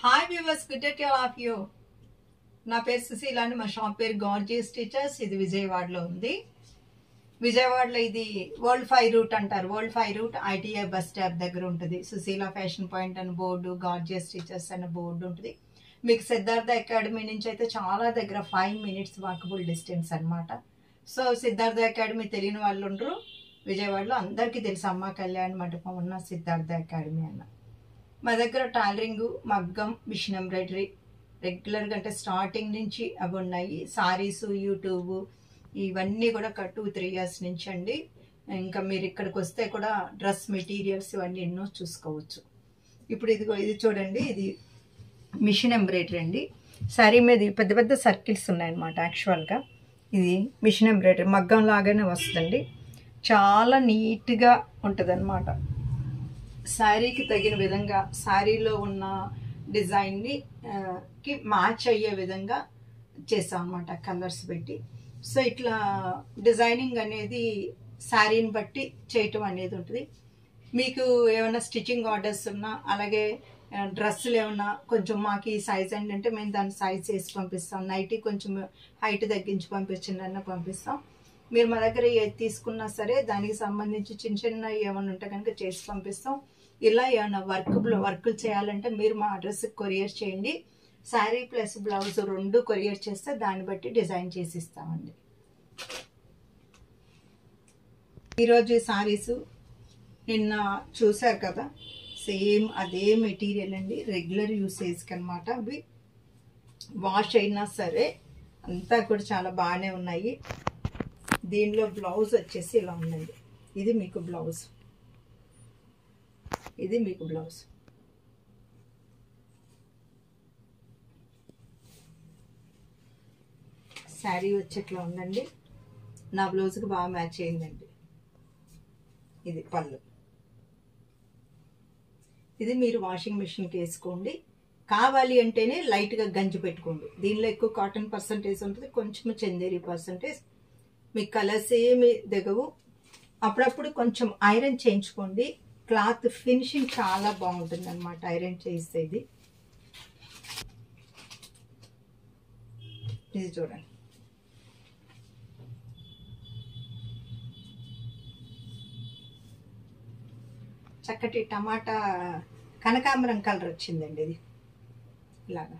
Hi viewers, good day to all of you. నా పేరు సుశీల అండి. మా షాప్ పేరు గార్జియస్ టీచర్స్. ఇది విజయవాడలో ఉంది. విజయవాడలో ఇది వరల్డ్ 5 రూట్ అంటారు. World 5 route ITI bus stop దగ్గర ఉంటుంది. సుశీల ఫ్యాషన్ పాయింట్ అని బోర్డు, గార్జియస్ టీచర్స్ అనే బోర్డు ఉంటుంది. మీకు సిద్ధార్థ అకాడమీ నుంచి అయితే చాలా దగ్గర 5 మినిట్స్ వాకబుల్ డిస్టెన్స్ అనమాట. సో సిద్ధార్థ అకాడమీ తెలియని వాళ్ళు ఉండరు. విజయవాడలో అందరికీ తెలుసు, అమ్మ కళ్యాణ్ మండపం ఉన్న సిద్ధార్థ అకాడమీ అన్న. మా దగ్గర టైలరింగ్, మగ్గం, మిషన్ ఎంబ్రాయిడరీ రెగ్యులర్గా అంటే స్టార్టింగ్ నుంచి అవి ఉన్నాయి. సారీస్, యూట్యూబ్ ఇవన్నీ కూడా 2-3 ఇయర్స్ నుంచి అండి. ఇంకా మీరు ఇక్కడికి వస్తే కూడా డ్రెస్ మెటీరియల్స్ ఇవన్నీ ఎన్నో చూసుకోవచ్చు. ఇప్పుడు ఇది చూడండి, ఇది మిషన్ ఎంబ్రాయిడరీ అండి. శారీ మీద పెద్ద పెద్ద సర్కిల్స్ ఉన్నాయన్నమాట. యాక్చువల్గా ఇది మిషన్ ఎంబ్రాయిడరీ మగ్గం లాగానే వస్తుందండి. చాలా నీట్గా ఉంటుంది అన్నమాట. శారీకి తగిన విధంగా శారీలో ఉన్న డిజైన్ని కి మ్యాచ్ అయ్యే విధంగా చేసాం అన్నమాట, కలర్స్ పెట్టి. సో ఇట్లా డిజైనింగ్ అనేది శారీని బట్టి చేయటం అనేది ఉంటుంది. మీకు ఏమైనా స్టిచ్చింగ్ ఆర్డర్స్ ఉన్నా, అలాగే డ్రెస్సులు ఏమన్నా కొంచెం మాకు ఈ సైజ్ అంటే మేము దాన్ని సైజ్ చేసి పంపిస్తాం. నైటీ కొంచెం హైట్ తగ్గించి పంపించిందన్న పంపిస్తాం. మీరు మా దగ్గర ఏది తీసుకున్నా సరే దానికి సంబంధించి చిన్న చిన్న ఏమైనా ఉంటే కనుక చేసి పంపిస్తాం. ఇలా ఏమైనా వర్కులు చేయాలంటే మీరు మా అడ్రస్కి కొరియర్ చేయండి. శారీ ప్లస్ బ్లౌజ్ 2 కొరియర్ చేస్తే దాన్ని బట్టి డిజైన్ చేసి ఇస్తామండి. ఈరోజు ఈ శారీస్ నిన్న చూసారు కదా, సేమ్ అదే మెటీరియల్ అండి. రెగ్యులర్ యూసేజ్కి అనమాట. అవి వాష్ అయినా సరే అంతా కూడా చాలా బాగానే ఉన్నాయి. దీనిలో బ్లౌజ్ వచ్చేసి ఇలా ఉందండి. ఇది మీకు బ్లౌజ్, ఇది మీకు బ్లౌజ్. శారీ వచ్చేట్లా ఉందండి. నా బ్లౌజ్కి బాగా మ్యాచ్ అయిందండి. ఇది పళ్ళు. ఇది మీరు వాషింగ్ మిషన్కి వేసుకోండి. కావాలి అంటేనే లైట్గా గంజి పెట్టుకోండి. దీనిలో ఎక్కువ కాటన్ పర్సంటేజ్ ఉంటుంది, కొంచెం చందేరి పర్సంటేజ్. మీ కలర్స్ ఏమి దిగవు. అప్పుడప్పుడు కొంచెం ఐరన్ చేయించుకోండి. క్లాత్ ఫినిషింగ్ చాలా బాగుంటుంది అనమాట ఐరన్ చేస్తే. ఇది చూడండి, చక్కటి టమాటా కనకాంబరం కలర్ వచ్చిందండి. ఇది ఇలాగా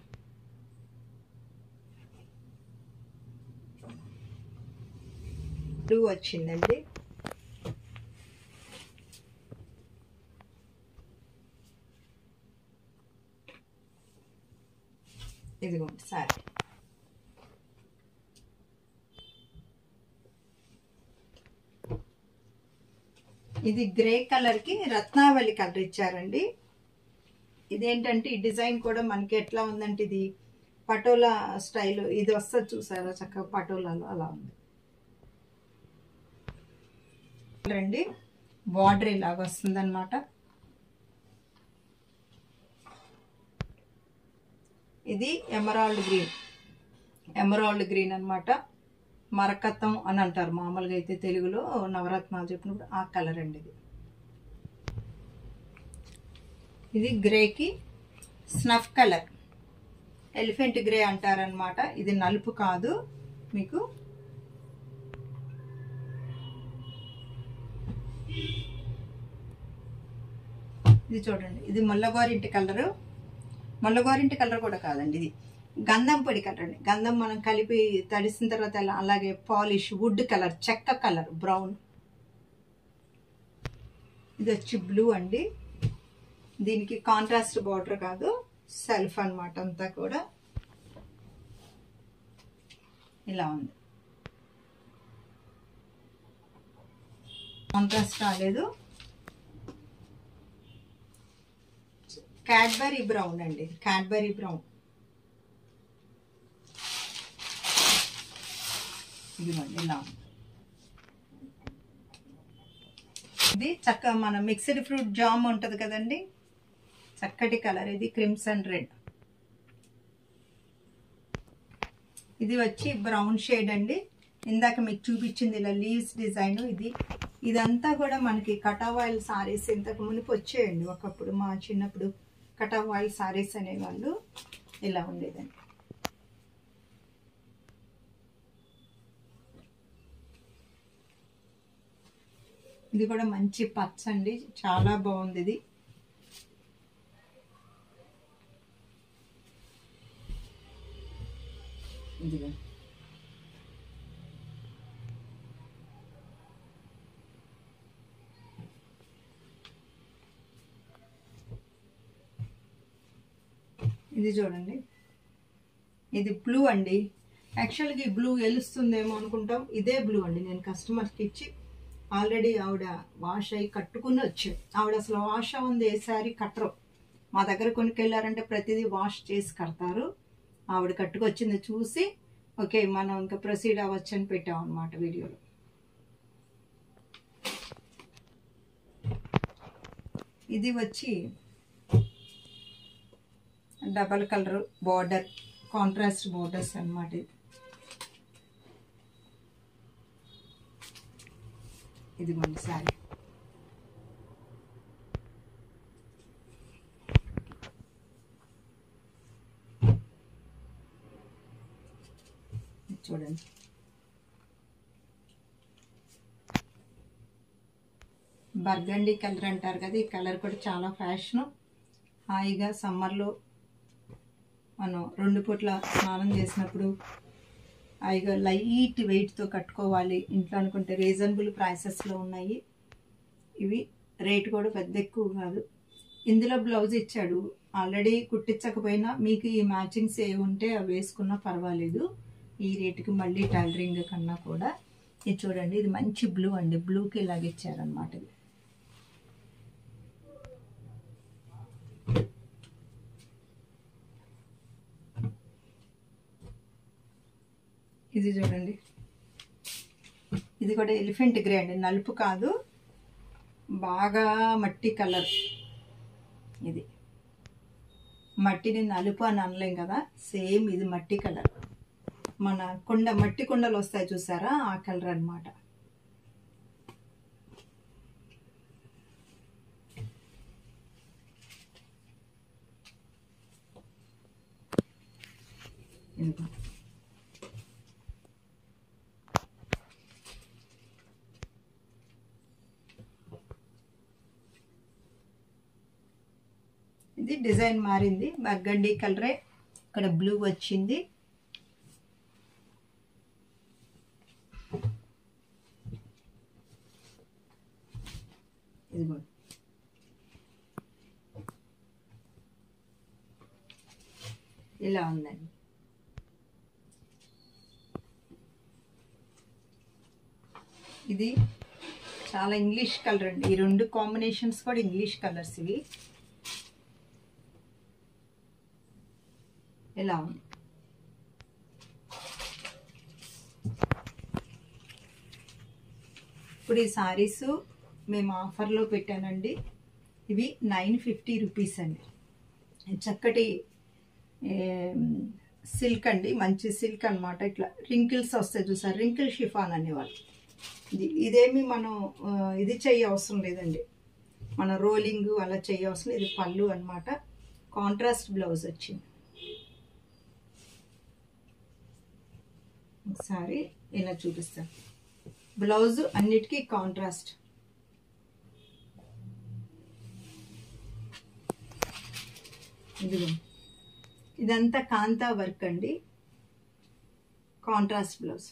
బ్లూ వచ్చిందండి. ఇదిగోండి సారీ. ఇది గ్రే కలర్ కి రత్నావళి కలర్ ఇచ్చారండి. ఇదేంటంటే ఈ డిజైన్ కూడా మనకి ఎట్లా ఉందంటే ఇది పటోలా స్టైల్ ఇది వస్తుంది చూసారా, చక్కగా పటోలాలో అలా ఉంది రండి. బార్డర్ ఇలాగ వస్తుంది అనమాట. ఇది ఎమరాల్డ్ గ్రీన్ అనమాట. మరకతం అని అంటారు మామూలుగా అయితే తెలుగులో, నవరత్నాలు చెప్పినప్పుడు ఆ కలర్ అండి. ఇది గ్రేకి స్నఫ్ కలర్, ఎలిఫెంట్ గ్రే అంటారనమాట. ఇది నలుపు కాదు మీకు. ఇది చూడండి, ఇది ముల్లగోరింటి కలరు. ముల్లగోరింటి కలర్ కూడా కాదండి, ఇది గంధం పొడి కలర్ అండి. గంధం మనం కలిపి తడిసిన తర్వాత అలాగే పాలిష్ వుడ్ కలర్, చెక్క కలర్ బ్రౌన్. ఇది వచ్చి బ్లూ అండి. దీనికి కాంట్రాస్ట్ బార్డర్ కాదు, సెల్ఫ్ అన్నమాట. అంతా కూడా ఇలా ఉంది, కాంట్రాస్ట్ రాలేదు. క్యాడ్బరీ బ్రౌన్ అండి, క్యాడ్బరీ బ్రౌన్. ఇదిగోండి ఇలా ఉంది. ఇది చక్కగా మన మిక్స్డ్ ఫ్రూట్ జామ్ ఉంటుంది కదండి, చక్కటి కలర్. ఇది క్రిమ్సన్ రెడ్. ఇది వచ్చి బ్రౌన్ షేడ్ అండి. ఇందాక మీకు చూపించింది ఇలా లీవ్స్ డిజైన్. ఇదంతా కూడా మనకి కటావాయిల్ సారీస్ ఇంతకు మునుపు వచ్చేయండి ఒకప్పుడు, మా చిన్నప్పుడు కటాఫ్ ఆయిల్ సారీస్ అనేవాళ్ళు ఇలా ఉండేదండి. ఇది కూడా మంచి పచ్చ అండి, చాలా బాగుంది ఇది. ఇదిగో ఇది చూడండి, ఇది బ్లూ అండి. యాక్చువల్గా ఈ బ్లూ వెలుస్తుందేమో అనుకుంటాం, ఇదే బ్లూ అండి. నేను కస్టమర్కి ఇచ్చి ఆల్రెడీ ఆవిడ వాష్ అయ్యి కట్టుకుని వచ్చాడు. ఆవిడ అసలు వాష్ అవ్వంది ఏ శారీ కట్టరు. మా దగ్గర కొనుక్కెళ్ళారంటే ప్రతిదీ వాష్ చేసి కడతారు. ఆవిడ కట్టుకొచ్చింది చూసి ఓకే మనం ఇంకా ప్రొసీడ్ అవ్వచ్చు అని పెట్టాం అనమాట వీడియోలో. ఇది వచ్చి double colour border, contrast borders అనమాట. ఇది మంచి శారీ. చూడండి, బర్గండీ కలర్ అంటారు కదా, ఈ కలర్ కూడా చాలా ఫ్యాషను. హాయిగా సమ్మర్లో మనం 2 పూట్ల స్నానం చేసినప్పుడు హాయిగా లైట్ వెయిట్తో కట్టుకోవాలి ఇంట్లో అనుకుంటే రీజనబుల్ ప్రైసెస్లో ఉన్నాయి ఇవి. రేట్ కూడా పెద్ద ఎక్కువ కాదు. ఇందులో బ్లౌజ్ ఇచ్చాడు, ఆల్రెడీ కుట్టించకపోయినా మీకు ఈ మ్యాచింగ్స్ ఏ ఉంటే అవి వేసుకున్నా పర్వాలేదు. ఈ రేటుకి మళ్ళీ టైలరింగ్ కన్నా కూడా. ఇది చూడండి, ఇది మంచి బ్లూ అండి, బ్లూకి ఇలాగ ఇచ్చారనమాట. ఇది చూడండి, ఇది కూడా ఎలిఫెంట్ గ్రే అండి, నలుపు కాదు, బాగా మట్టి కలర్. ఇది మట్టిని నలుపు అని అనలేం కదా, సేమ్ ఇది మట్టి కలర్. మన మట్టి కుండలు వస్తాయి చూసారా, ఆ కలర్ అనమాట. ఇది డిజైన్ మారింది, బర్గండీ కలరే, ఇక్కడ బ్లూ వచ్చింది. ఇదిగో ఇలా ఉందండి. ఇది చాలా ఇంగ్లీష్ కలర్ అండి, ఈ 2 కాంబినేషన్స్ కూడా ఇంగ్లీష్ కలర్స్ ఇవి. ఇలా ఉంది. ఇప్పుడు ఈ సారీస్ మేము ఆఫర్లో పెట్టానండి. ఇవి 950 రూపీస్ అండి. చక్కటి సిల్క్ అండి, మంచి సిల్క్ అనమాట. ఇట్లా రింకిల్స్ వస్తాయి చూసారు, రింకిల్ షిఫాన్ అనేవాళ్ళు. ఇదేమి మనం ఇది చెయ్య అవసరం లేదండి, మన రోలింగ్ అలా చెయ్య అవసరం. ఇది పళ్ళు అనమాట, కాంట్రాస్ట్ బ్లౌజ్ వచ్చింది. ఒకసారి ఇలా చూపిస్తాను, బ్లౌజ్ అన్నిటికీ కాంట్రాస్ట్. ఇదిగో ఇదంతా కాంతా వర్క్ అండి, కాంట్రాస్ట్ బ్లౌజ్.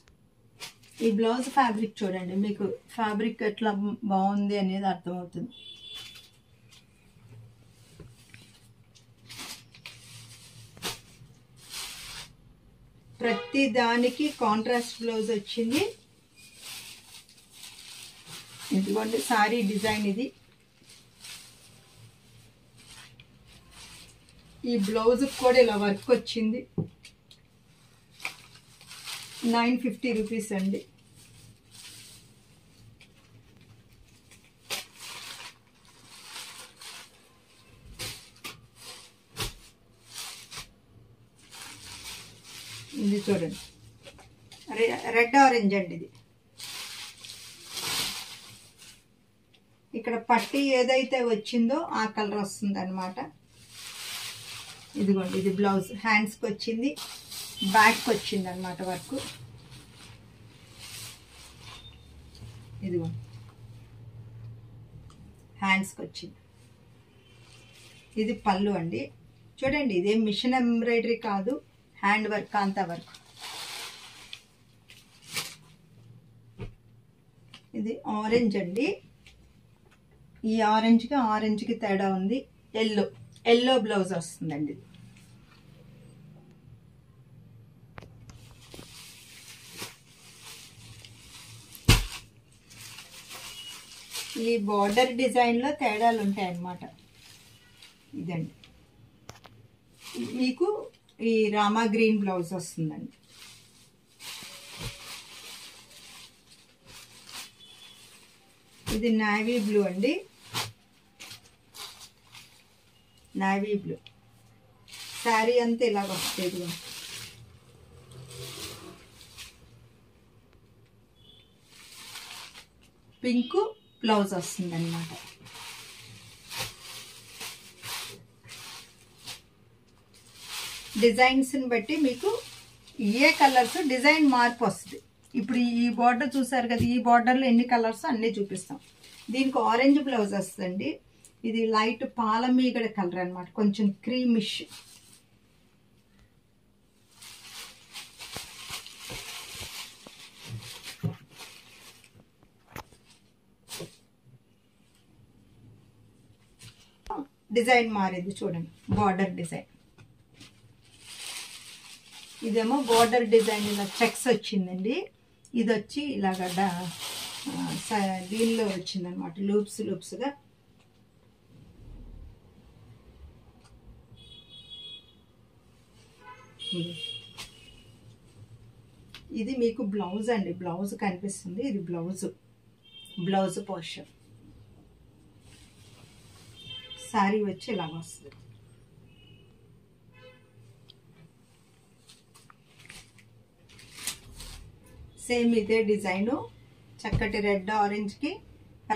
ఈ బ్లౌజ్ ఫ్యాబ్రిక్ చూడండి, మీకు ఫ్యాబ్రిక్ ఎట్లా బాగుంది అనేది అర్థమవుతుంది. ప్రతి దానికి కాంట్రాస్ట్ బ్లౌజ్ వచ్చింది. ఇదిగోండి సారీ డిజైన్ ఇది. ఈ బ్లౌజ్ కూడా ఇలా వర్క్ వచ్చింది. 950 రూపీస్ అండి. ఇది చూడండి, రెడ్ ఆరెంజ్ అండి. ఇది ఇక్కడ పట్టి ఏదైతే వచ్చిందో ఆ కలర్ వస్తుంది అనమాట. ఇదిగోండి, ఇది బ్లౌజ్ హ్యాండ్స్కి వచ్చింది, బ్యాక్కి వచ్చింది అనమాట వర్క్. ఇదిగోండి హ్యాండ్స్కి వచ్చింది. ఇది పళ్ళు అండి. చూడండి, ఇదేం మిషన్ ఎంబ్రాయిడరీ కాదు, హ్యాండ్ వర్క్, కాంతా వర్క్. ఇది ఆరెంజ్ అండి. ఈ ఆరెంజ్కి తేడా ఉంది. ఎల్లో బ్లౌజ్ వస్తుందండి. ఈ బార్డర్ డిజైన్లో తేడాలు ఉంటాయి అన్నమాట. ఇదండి, మీకు ఈ రామా గ్రీన్ బ్లౌజ్ వస్తుందండి. ఇది నేవీ బ్లూ అండి. నేవీ బ్లూ శారీ అంతా ఇలాగ వస్తుంది. పింక్ బ్లౌజ్ వస్తుంది అన్నమాట. డిజైన్స్ని బట్టి మీకు ఏ కలర్స్ డిజైన్ మార్పు వస్తుంది. ఇప్పుడు ఈ బార్డర్ చూసారు కదా, ఈ బార్డర్లో ఎన్ని కలర్స్ అన్నీ చూపిస్తాం. దీనికి ఆరెంజ్ బ్లౌజ్ వస్తుందండి. ఇది లైట్ పాలమీగడ కలర్ అనమాట, కొంచెం క్రీమిష్. డిజైన్ మారింది చూడండి, బార్డర్ డిజైన్. ఇదేమో బార్డర్ డిజైన్ ఇలా చెక్స్ వచ్చిందండి. ఇది వచ్చి ఇలాగ దీనిలో వచ్చిందనమాట, లూప్స్గా. ఇది మీకు బ్లౌజ్ అండి, బ్లౌజ్ కనిపిస్తుంది. ఇది బ్లౌజ్ పోర్షన్. శారీ వచ్చి ఇలా వస్తుంది. సేమ్ ఇదే డిజైను, చక్కటి రెడ్ ఆరెంజ్కి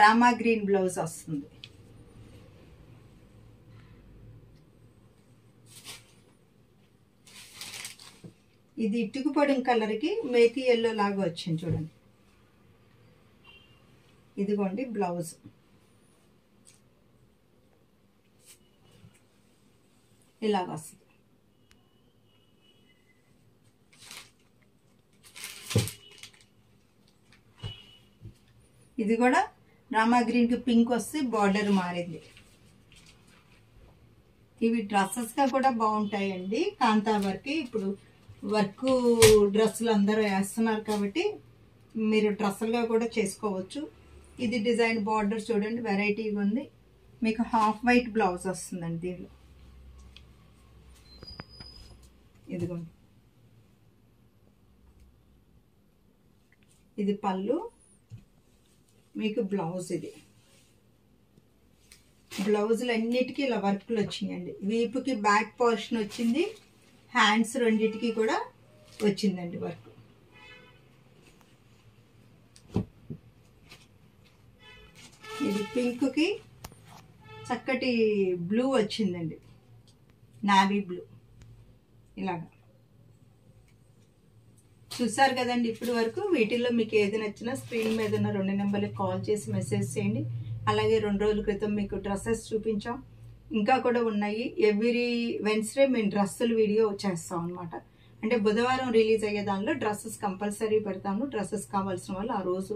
రామా గ్రీన్ బ్లౌజ్ వస్తుంది. ఇది ఇటుకుపొడి కలర్కి మేతి ఎల్లో లాగా వచ్చింది చూడండి. ఇదిగోండి బ్లౌజ్. ఇలాగ వస్తుంది. ఇది కూడా రామా గ్రీన్కి పింక్ వస్తే బార్డర్ మారింది. ఇవి డ్రెస్సెస్గా కూడా బాగుంటాయండి, కాంతా వర్క్. ఇప్పుడు వర్క్ డ్రెస్సులు అందరూ వేస్తున్నారు కాబట్టి మీరు డ్రెస్సులుగా కూడా చేసుకోవచ్చు. ఇది డిజైన్ బార్డర్ చూడండి, వెరైటీగా ఉంది. మీకు హాఫ్ వైట్ బ్లౌజ్ వస్తుందండి దీనిలో. ఇదిగోండి, ఇది పళ్ళు, మీకు బ్లౌజ్. ఇది బ్లౌజులు అన్నిటికీ ఇలా వర్క్లు వచ్చినాయండి. వీపుకి బ్యాక్ పోర్షన్ వచ్చింది, హ్యాండ్స్ రెండింటికి కూడా వచ్చిందండి వర్క్. ఇది పింక్కి చక్కటి బ్లూ వచ్చిందండి, నావీ బ్లూ. ఇలాగా చూసారు కదండి ఇప్పటి వరకు. వీటిల్లో మీకు ఏది నచ్చినా స్క్రీన్ మీద ఉన్న 2 నెంబర్లకు కాల్ చేసి మెసేజ్ చేయండి. అలాగే 2 రోజుల క్రితం మీకు డ్రెస్సెస్ చూపించాం, ఇంకా కూడా ఉన్నాయి. ఎవ్రీ వెన్స్డే మేము డ్రెస్సుల వీడియో చేస్తాం అనమాట. అంటే బుధవారం రిలీజ్ అయ్యే దానిలో డ్రెస్సెస్ కంపల్సరీ పెడతాము. డ్రెస్సెస్ కావాల్సిన వాళ్ళు ఆ రోజు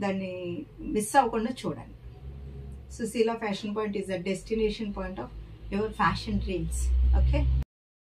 దాన్ని మిస్ అవ్వకుండా చూడండి. Sushila fashion point is a destination point of your fashion dreams. Okay.